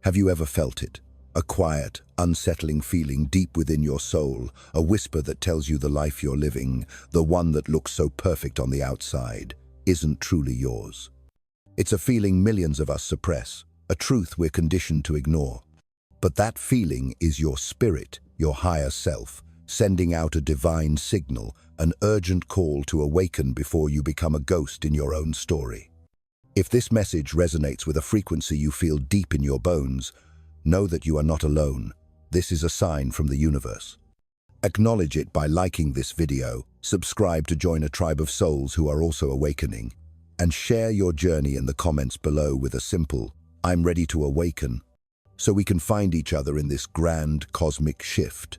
Have you ever felt it? A quiet, unsettling feeling deep within your soul, a whisper that tells you the life you're living, the one that looks so perfect on the outside, isn't truly yours. It's a feeling millions of us suppress, a truth we're conditioned to ignore. But that feeling is your spirit, your higher self, sending out a divine signal, an urgent call to awaken before you become a ghost in your own story. If this message resonates with a frequency you feel deep in your bones, know that you are not alone. This is a sign from the universe. Acknowledge it by liking this video, subscribe to join a tribe of souls who are also awakening, and share your journey in the comments below with a simple, "I'm ready to awaken," so we can find each other in this grand cosmic shift.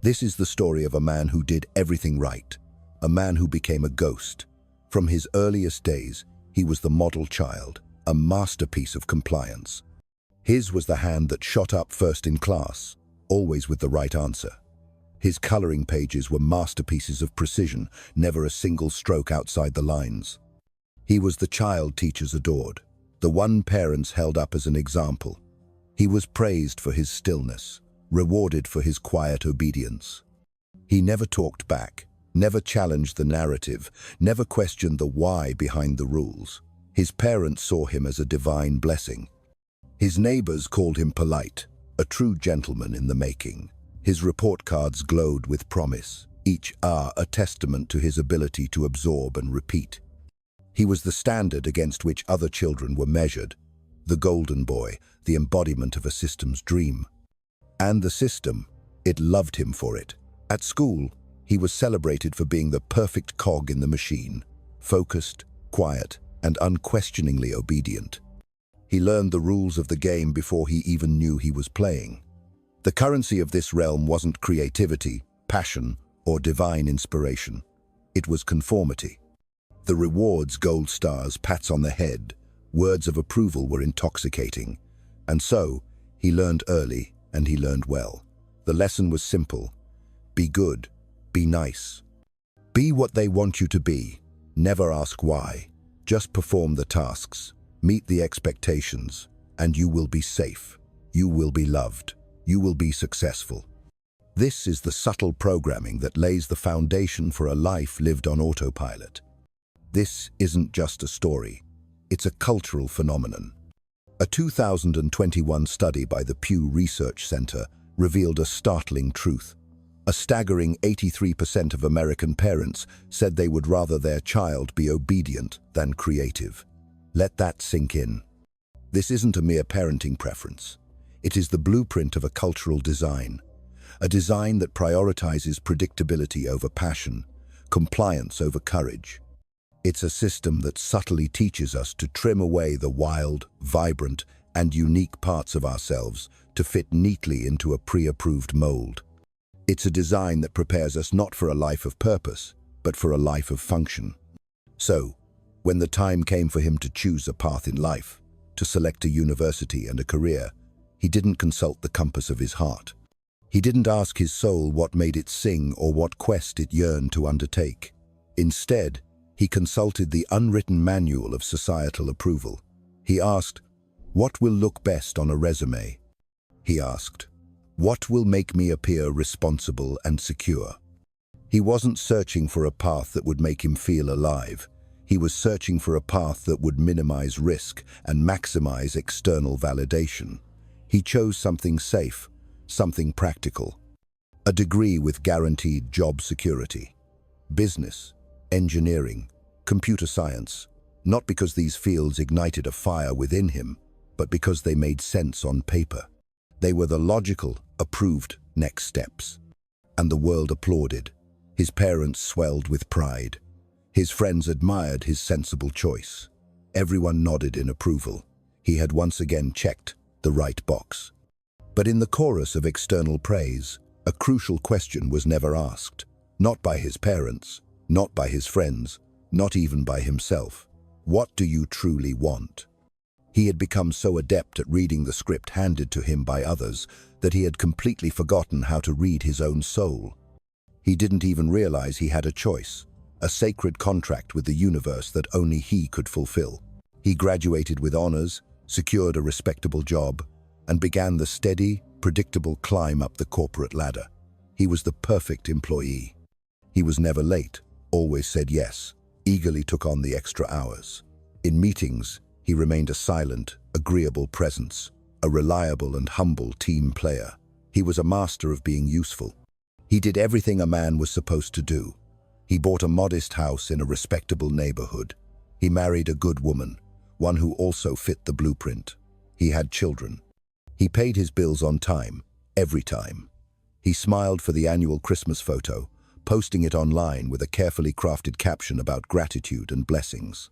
This is the story of a man who did everything right, a man who became a ghost. From his earliest days, he was the model child, a masterpiece of compliance. His was the hand that shot up first in class, always with the right answer. His coloring pages were masterpieces of precision, never a single stroke outside the lines. He was the child teachers adored, the one parents held up as an example. He was praised for his stillness, rewarded for his quiet obedience. He never talked back, never challenged the narrative, never questioned the why behind the rules. His parents saw him as a divine blessing. His neighbors called him polite, a true gentleman in the making. His report cards glowed with promise, each R a testament to his ability to absorb and repeat. He was the standard against which other children were measured, the golden boy, the embodiment of a system's dream. And the system, it loved him for it. At school, he was celebrated for being the perfect cog in the machine, focused, quiet, and unquestioningly obedient. He learned the rules of the game before he even knew he was playing. The currency of this realm wasn't creativity, passion, or divine inspiration. It was conformity. The rewards, gold stars, pats on the head, words of approval were intoxicating. And so, he learned early, and he learned well. The lesson was simple. Be good. Be nice. Be what they want you to be. Never ask why. Just perform the tasks. Meet the expectations, and you will be safe. You will be loved. You will be successful. This is the subtle programming that lays the foundation for a life lived on autopilot. This isn't just a story. It's a cultural phenomenon. A 2021 study by the Pew Research Center revealed a startling truth. A staggering 83% of American parents said they would rather their child be obedient than creative. Let that sink in. This isn't a mere parenting preference. It is the blueprint of a cultural design. A design that prioritizes predictability over passion, compliance over courage. It's a system that subtly teaches us to trim away the wild, vibrant, and unique parts of ourselves to fit neatly into a pre-approved mold. It's a design that prepares us not for a life of purpose, but for a life of function. So, when the time came for him to choose a path in life, to select a university and a career, he didn't consult the compass of his heart. He didn't ask his soul what made it sing or what quest it yearned to undertake. Instead, he consulted the unwritten manual of societal approval. He asked, "What will look best on a resume?" He asked, "What will make me appear responsible and secure?" He wasn't searching for a path that would make him feel alive. He was searching for a path that would minimize risk and maximize external validation. He chose something safe, something practical. A degree with guaranteed job security. Business, engineering, computer science, not because these fields ignited a fire within him, but because they made sense on paper. They were the logical, approved next steps. And the world applauded. His parents swelled with pride. His friends admired his sensible choice. Everyone nodded in approval. He had once again checked the right box. But in the chorus of external praise, a crucial question was never asked. Not by his parents, not by his friends, not even by himself. What do you truly want? He had become so adept at reading the script handed to him by others that he had completely forgotten how to read his own soul. He didn't even realize he had a choice, a sacred contract with the universe that only he could fulfill. He graduated with honors, secured a respectable job, and began the steady, predictable climb up the corporate ladder. He was the perfect employee. He was never late, always said yes, eagerly took on the extra hours. In meetings, he remained a silent, agreeable presence, a reliable and humble team player. He was a master of being useful. He did everything a man was supposed to do. He bought a modest house in a respectable neighborhood. He married a good woman, one who also fit the blueprint. He had children. He paid his bills on time, every time. He smiled for the annual Christmas photo, posting it online with a carefully crafted caption about gratitude and blessings.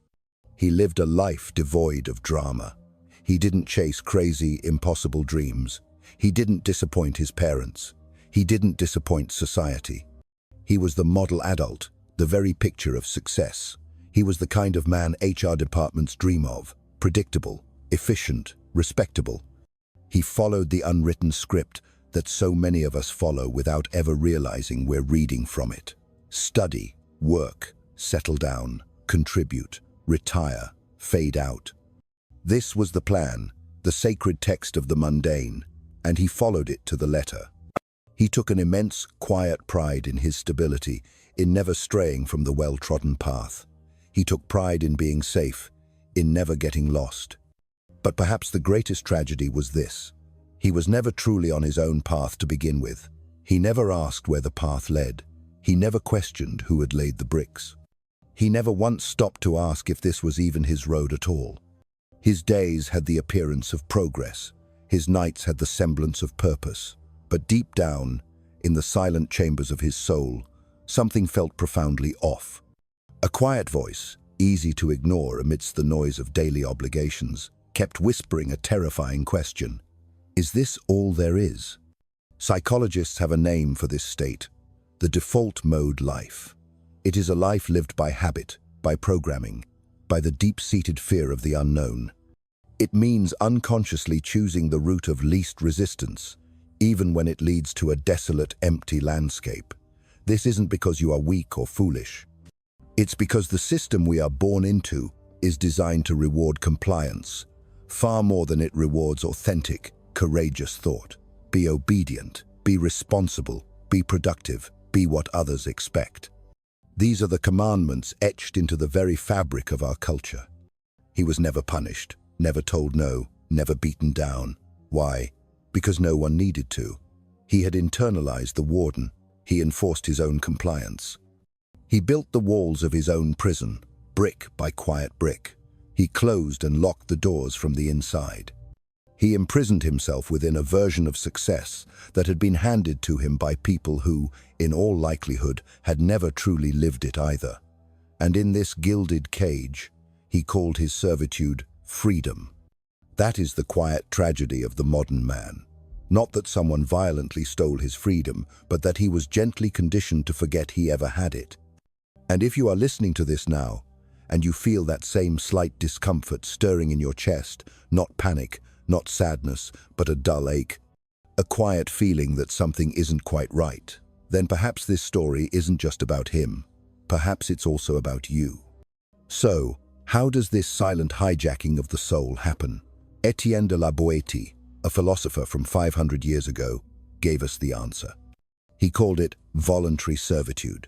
He lived a life devoid of drama. He didn't chase crazy, impossible dreams. He didn't disappoint his parents. He didn't disappoint society. He was the model adult, the very picture of success. He was the kind of man HR departments dream of, predictable, efficient, respectable. He followed the unwritten script that so many of us follow without ever realizing we're reading from it. Study, work, settle down, contribute, retire, fade out. This was the plan, the sacred text of the mundane, and he followed it to the letter. He took an immense, quiet pride in his stability, in never straying from the well-trodden path. He took pride in being safe, in never getting lost. But perhaps the greatest tragedy was this. He was never truly on his own path to begin with. He never asked where the path led. He never questioned who had laid the bricks. He never once stopped to ask if this was even his road at all. His days had the appearance of progress. His nights had the semblance of purpose. But deep down, in the silent chambers of his soul, something felt profoundly off. A quiet voice, easy to ignore amidst the noise of daily obligations, kept whispering a terrifying question. Is this all there is? Psychologists have a name for this state, the default mode life. It is a life lived by habit, by programming, by the deep-seated fear of the unknown. It means unconsciously choosing the route of least resistance, even when it leads to a desolate, empty landscape. This isn't because you are weak or foolish. It's because the system we are born into is designed to reward compliance, far more than it rewards authentic, courageous thought. Be obedient, be responsible, be productive, be what others expect. These are the commandments etched into the very fabric of our culture. He was never punished, never told no, never beaten down. Why? Because no one needed to. He had internalized the warden. He enforced his own compliance. He built the walls of his own prison, brick by quiet brick. He closed and locked the doors from the inside. He imprisoned himself within a version of success that had been handed to him by people who, in all likelihood, had never truly lived it either. And in this gilded cage, he called his servitude freedom. That is the quiet tragedy of the modern man. Not that someone violently stole his freedom, but that he was gently conditioned to forget he ever had it. And if you are listening to this now, and you feel that same slight discomfort stirring in your chest, not panic, not sadness, but a dull ache, a quiet feeling that something isn't quite right, then perhaps this story isn't just about him. Perhaps it's also about you. So, how does this silent hijacking of the soul happen? Etienne de la Boétie, a philosopher from 500 years ago, gave us the answer. He called it voluntary servitude.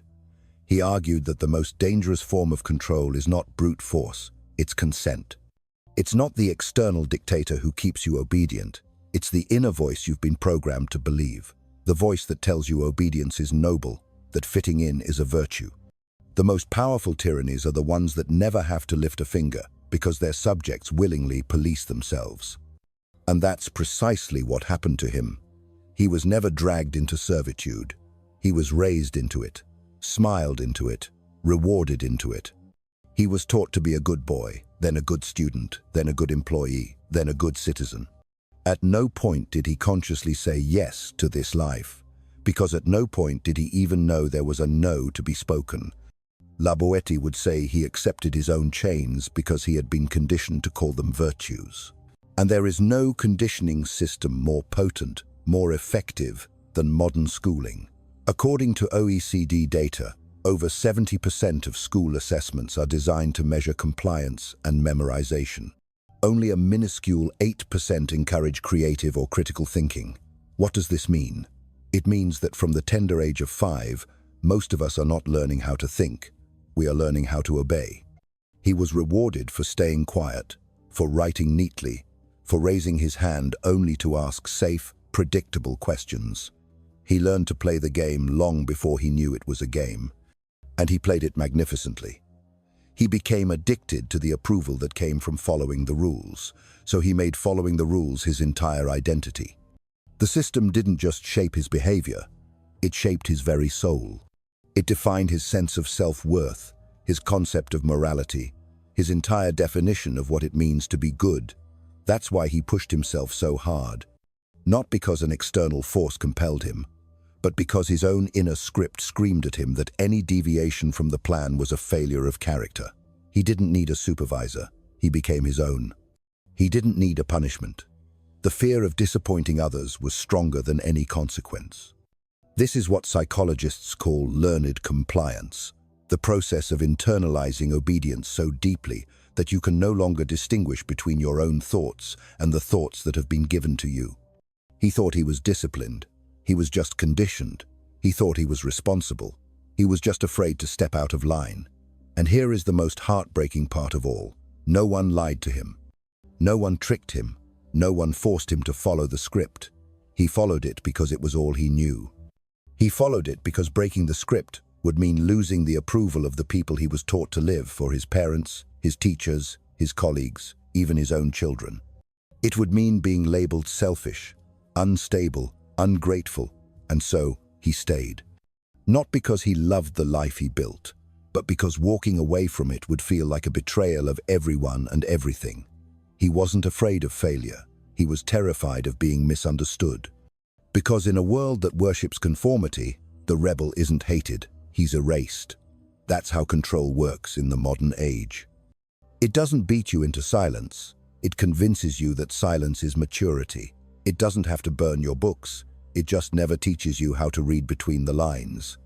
He argued that the most dangerous form of control is not brute force, it's consent. It's not the external dictator who keeps you obedient. It's the inner voice you've been programmed to believe. The voice that tells you obedience is noble, that fitting in is a virtue. The most powerful tyrannies are the ones that never have to lift a finger because their subjects willingly police themselves. And that's precisely what happened to him. He was never dragged into servitude. He was raised into it, smiled into it, rewarded into it. He was taught to be a good boy, then a good student, then a good employee, then a good citizen. At no point did he consciously say yes to this life, because at no point did he even know there was a no to be spoken. La Boétie would say he accepted his own chains because he had been conditioned to call them virtues. And there is no conditioning system more potent, more effective than modern schooling. According to OECD data, over 70% of school assessments are designed to measure compliance and memorization. Only a minuscule 8% encourage creative or critical thinking. What does this mean? It means that from the tender age of 5, most of us are not learning how to think. We are learning how to obey. He was rewarded for staying quiet, for writing neatly, for raising his hand only to ask safe, predictable questions. He learned to play the game long before he knew it was a game, and he played it magnificently. He became addicted to the approval that came from following the rules, so he made following the rules his entire identity. The system didn't just shape his behavior, it shaped his very soul. It defined his sense of self-worth, his concept of morality, his entire definition of what it means to be good. That's why he pushed himself so hard. Not because an external force compelled him, but because his own inner script screamed at him that any deviation from the plan was a failure of character. He didn't need a supervisor, he became his own. He didn't need a punishment. The fear of disappointing others was stronger than any consequence. This is what psychologists call learned compliance, the process of internalizing obedience so deeply that you can no longer distinguish between your own thoughts and the thoughts that have been given to you. He thought he was disciplined. He was just conditioned. He thought he was responsible. He was just afraid to step out of line. And here is the most heartbreaking part of all. No one lied to him. No one tricked him. No one forced him to follow the script. He followed it because it was all he knew. He followed it because breaking the script would mean losing the approval of the people he was taught to live for: his parents, his teachers, his colleagues, even his own children. It would mean being labeled selfish, unstable, ungrateful, and so he stayed. Not because he loved the life he built, but because walking away from it would feel like a betrayal of everyone and everything. He wasn't afraid of failure. He was terrified of being misunderstood. Because in a world that worships conformity, the rebel isn't hated, he's erased. That's how control works in the modern age. It doesn't beat you into silence. It convinces you that silence is maturity. It doesn't have to burn your books. It just never teaches you how to read between the lines.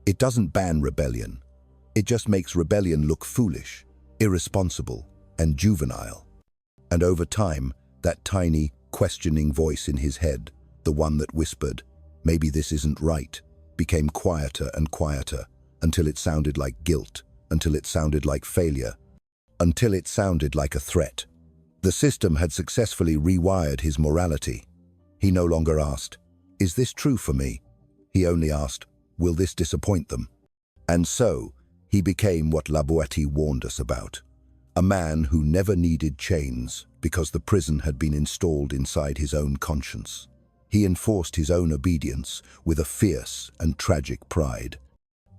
It doesn't ban rebellion. It just makes rebellion look foolish, irresponsible, and juvenile. And over time, that tiny, questioning voice in his head, the one that whispered, "Maybe this isn't right," became quieter and quieter, until it sounded like guilt, until it sounded like failure, until it sounded like a threat. The system had successfully rewired his morality. He no longer asked, "Is this true for me?" He only asked, "Will this disappoint them?" And so, he became what La Boétie warned us about. A man who never needed chains because the prison had been installed inside his own conscience. He enforced his own obedience with a fierce and tragic pride.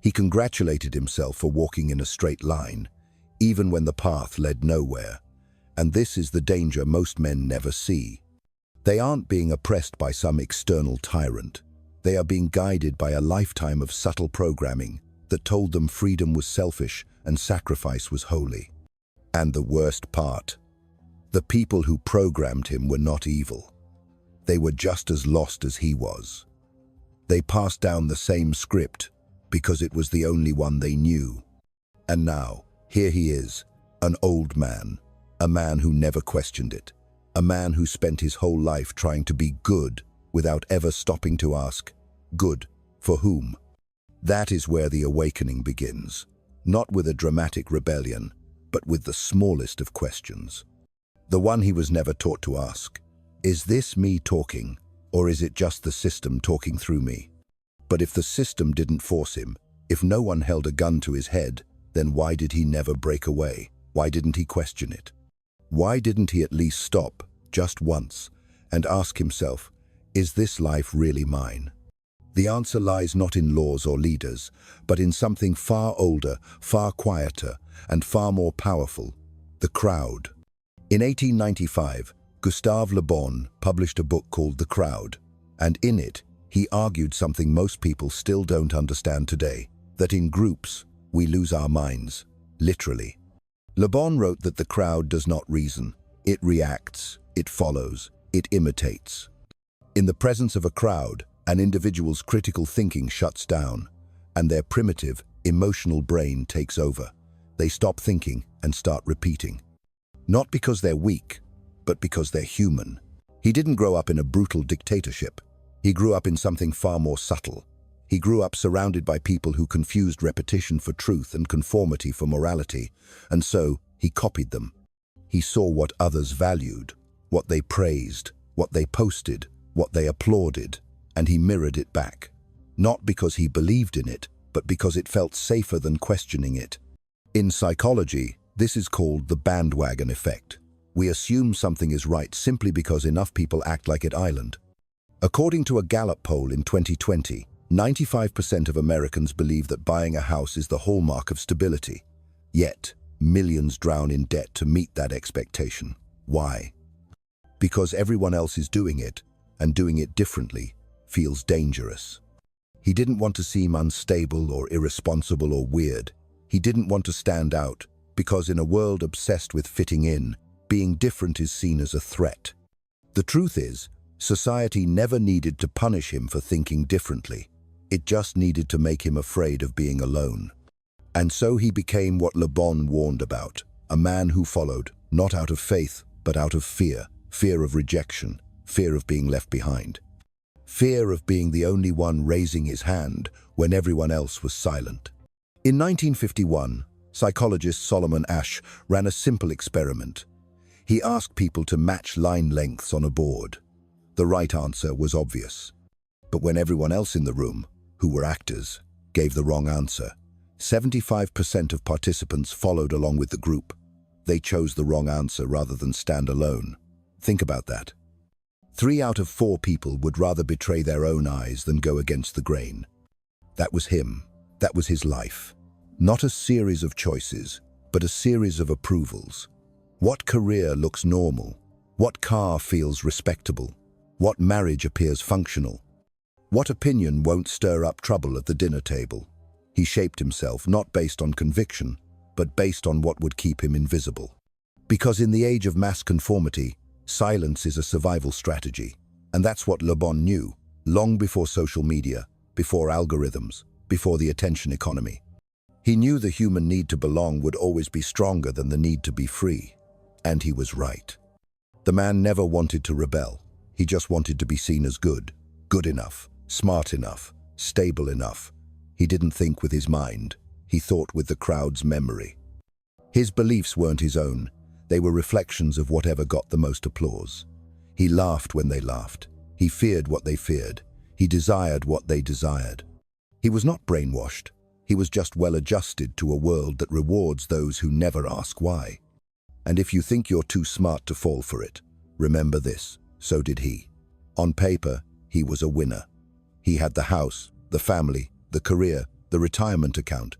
He congratulated himself for walking in a straight line, even when the path led nowhere. And this is the danger most men never see. They aren't being oppressed by some external tyrant. They are being guided by a lifetime of subtle programming that told them freedom was selfish and sacrifice was holy. And the worst part, the people who programmed him were not evil. They were just as lost as he was. They passed down the same script because it was the only one they knew. And now, here he is, an old man, a man who never questioned it, a man who spent his whole life trying to be good without ever stopping to ask, good for whom? That is where the awakening begins, not with a dramatic rebellion, but with the smallest of questions. The one he was never taught to ask. Is this me talking, or is it just the system talking through me? But if the system didn't force him, if no one held a gun to his head, then why did he never break away? Why didn't he question it? Why didn't he at least stop, just once, and ask himself, is this life really mine? The answer lies not in laws or leaders, but in something far older, far quieter, and far more powerful: the crowd. In 1895, Gustave Le Bon published a book called The Crowd, and in it, he argued something most people still don't understand today, that in groups, we lose our minds, literally. Le Bon wrote that the crowd does not reason. It reacts, it follows, it imitates. In the presence of a crowd, an individual's critical thinking shuts down, and their primitive, emotional brain takes over. They stop thinking and start repeating. Not because they're weak, but because they're human. He didn't grow up in a brutal dictatorship. He grew up in something far more subtle. He grew up surrounded by people who confused repetition for truth and conformity for morality, and so he copied them. He saw what others valued, what they praised, what they posted, what they applauded, and he mirrored it back. Not because he believed in it, but because it felt safer than questioning it. In psychology, this is called the bandwagon effect. We assume something is right simply because enough people act like it island. According to a Gallup poll in 2020, 95% of Americans believe that buying a house is the hallmark of stability. Yet, millions drown in debt to meet that expectation. Why? Because everyone else is doing it, and doing it differently feels dangerous. He didn't want to seem unstable or irresponsible or weird. He didn't want to stand out, because in a world obsessed with fitting in, being different is seen as a threat. The truth is, society never needed to punish him for thinking differently. It just needed to make him afraid of being alone. And so he became what Le Bon warned about, a man who followed, not out of faith, but out of fear. Fear of rejection, fear of being left behind. Fear of being the only one raising his hand when everyone else was silent. In 1951, psychologist Solomon Asch ran a simple experiment. He asked people to match line lengths on a board. The right answer was obvious. But when everyone else in the room, who were actors, gave the wrong answer, 75% of participants followed along with the group. They chose the wrong answer rather than stand alone. Think about that. 3 out of 4 people would rather betray their own eyes than go against the grain. That was him. That was his life. Not a series of choices, but a series of approvals. What career looks normal? What car feels respectable? What marriage appears functional? What opinion won't stir up trouble at the dinner table? He shaped himself not based on conviction, but based on what would keep him invisible. Because in the age of mass conformity, silence is a survival strategy. And that's what Le Bon knew, long before social media, before algorithms, before the attention economy. He knew the human need to belong would always be stronger than the need to be free. And he was right. The man never wanted to rebel. He just wanted to be seen as good enough, smart enough, stable enough. He didn't think with his mind. He thought with the crowd's memory. His beliefs weren't his own. They were reflections of whatever got the most applause. He laughed when they laughed. He feared what they feared. He desired what they desired. He was not brainwashed. He was just well adjusted to a world that rewards those who never ask why. And if you think you're too smart to fall for it, remember this, so did he. On paper, he was a winner. He had the house, the family, the career, the retirement account.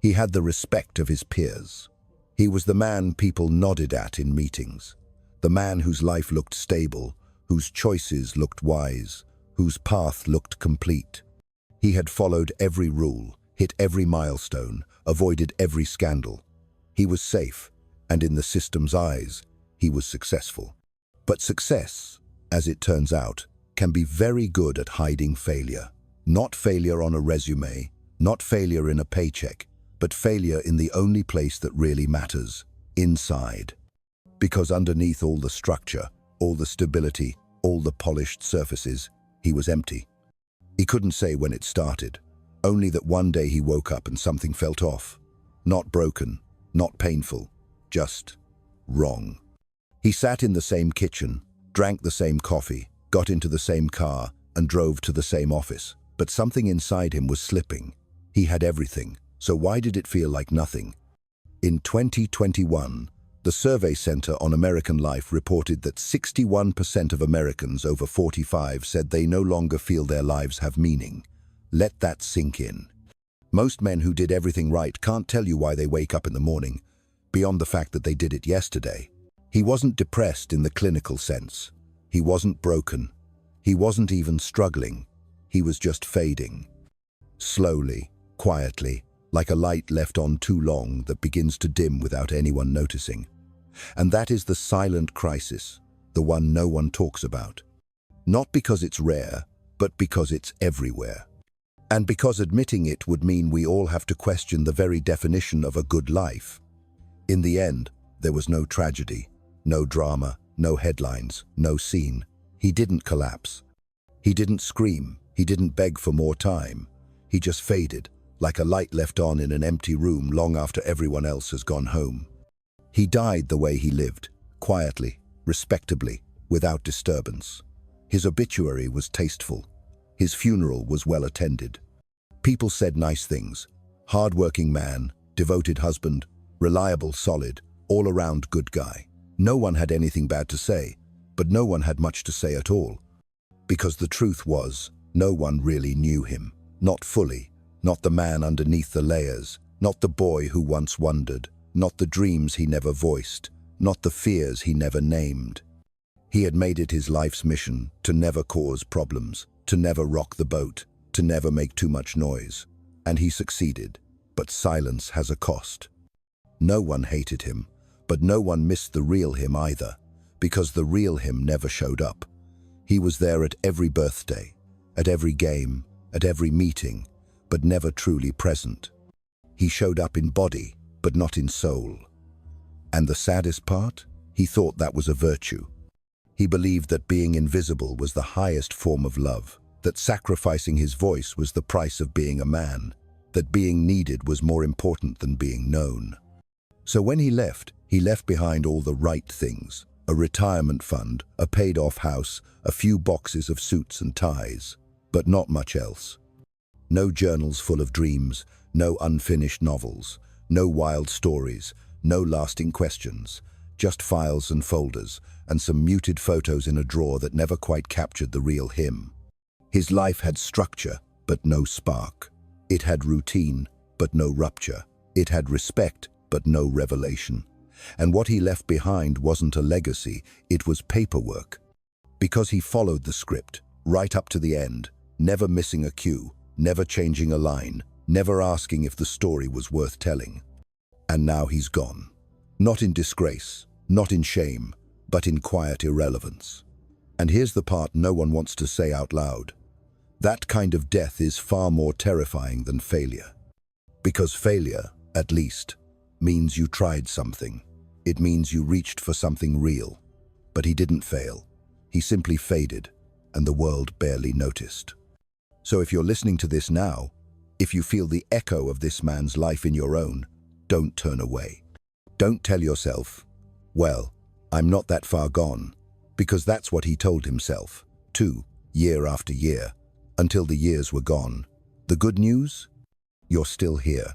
He had the respect of his peers. He was the man people nodded at in meetings. The man whose life looked stable, whose choices looked wise, whose path looked complete. He had followed every rule, hit every milestone, avoided every scandal. He was safe, and in the system's eyes, he was successful. But success, as it turns out, can be very good at hiding failure. Not failure on a resume, not failure in a paycheck, but failure in the only place that really matters, inside. Because underneath all the structure, all the stability, all the polished surfaces, he was empty. He couldn't say when it started, only that one day he woke up and something felt off. Not broken, not painful, just wrong. He sat in the same kitchen, drank the same coffee, got into the same car, and drove to the same office. But something inside him was slipping. He had everything, so why did it feel like nothing? In 2021, the Survey Center on American Life reported that 61% of Americans over 45 said they no longer feel their lives have meaning. Let that sink in. Most men who did everything right can't tell you why they wake up in the morning, beyond the fact that they did it yesterday. He wasn't depressed in the clinical sense. He wasn't broken. He wasn't even struggling. He was just fading. Slowly, quietly, like a light left on too long that begins to dim without anyone noticing. And that is the silent crisis, the one no one talks about. Not because it's rare, but because it's everywhere. And because admitting it would mean we all have to question the very definition of a good life. In the end, There was no tragedy, no drama, no headlines, no scene. He didn't collapse. He didn't scream. He didn't beg for more time. He just faded, like a light left on in an empty room long after everyone else has gone home. He died the way he lived, quietly, respectably, without disturbance. His obituary was tasteful. His funeral was well attended. People said nice things. Hard-working man, devoted husband, reliable, solid, all-around good guy. No one had anything bad to say, but no one had much to say at all. Because the truth was, no one really knew him. Not fully. Not the man underneath the layers. Not the boy who once wondered. Not the dreams he never voiced. Not the fears he never named. He had made it his life's mission to never cause problems, to never rock the boat, to never make too much noise. And he succeeded. But silence has a cost. No one hated him, but no one missed the real him either, because the real him never showed up. He was there at every birthday, at every game, at every meeting, but never truly present. He showed up in body, but not in soul. And the saddest part? He thought that was a virtue. He believed that being invisible was the highest form of love, that sacrificing his voice was the price of being a man, that being needed was more important than being known. So when he left behind all the right things, a retirement fund, a paid-off house, a few boxes of suits and ties, but not much else. No journals full of dreams, no unfinished novels, no wild stories, no lasting questions, just files and folders, and some muted photos in a drawer that never quite captured the real him. His life had structure, but no spark. It had routine, but no rupture. It had respect, but no revelation. And what he left behind wasn't a legacy, it was paperwork. Because he followed the script, right up to the end, never missing a cue, never changing a line, never asking if the story was worth telling. And now he's gone. Not in disgrace, not in shame, but in quiet irrelevance. And here's the part no one wants to say out loud. That kind of death is far more terrifying than failure. Because failure, at least, means you tried something. It means you reached for something real. But he didn't fail. He simply faded, and the world barely noticed. So if you're listening to this now, if you feel the echo of this man's life in your own, don't turn away. Don't tell yourself, well, I'm not that far gone, because that's what he told himself, too, year after year, until the years were gone. The good news? You're still here,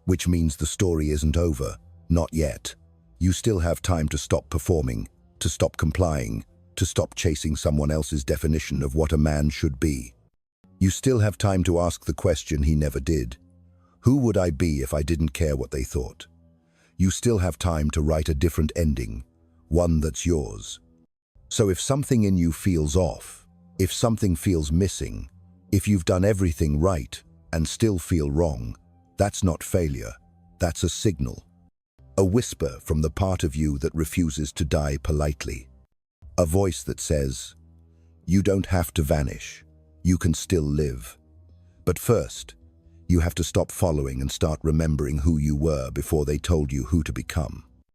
which means the story isn't over, not yet. You still have time to stop performing, to stop complying, to stop chasing someone else's definition of what a man should be. You still have time to ask the question he never did. Who would I be if I didn't care what they thought? You still have time to write a different ending, one that's yours. So if something in you feels off, if something feels missing, if you've done everything right and still feel wrong, that's not failure, that's a signal. A whisper from the part of you that refuses to die politely. A voice that says, you don't have to vanish, you can still live. But first, you have to stop following and start remembering who you were before they told you who to become.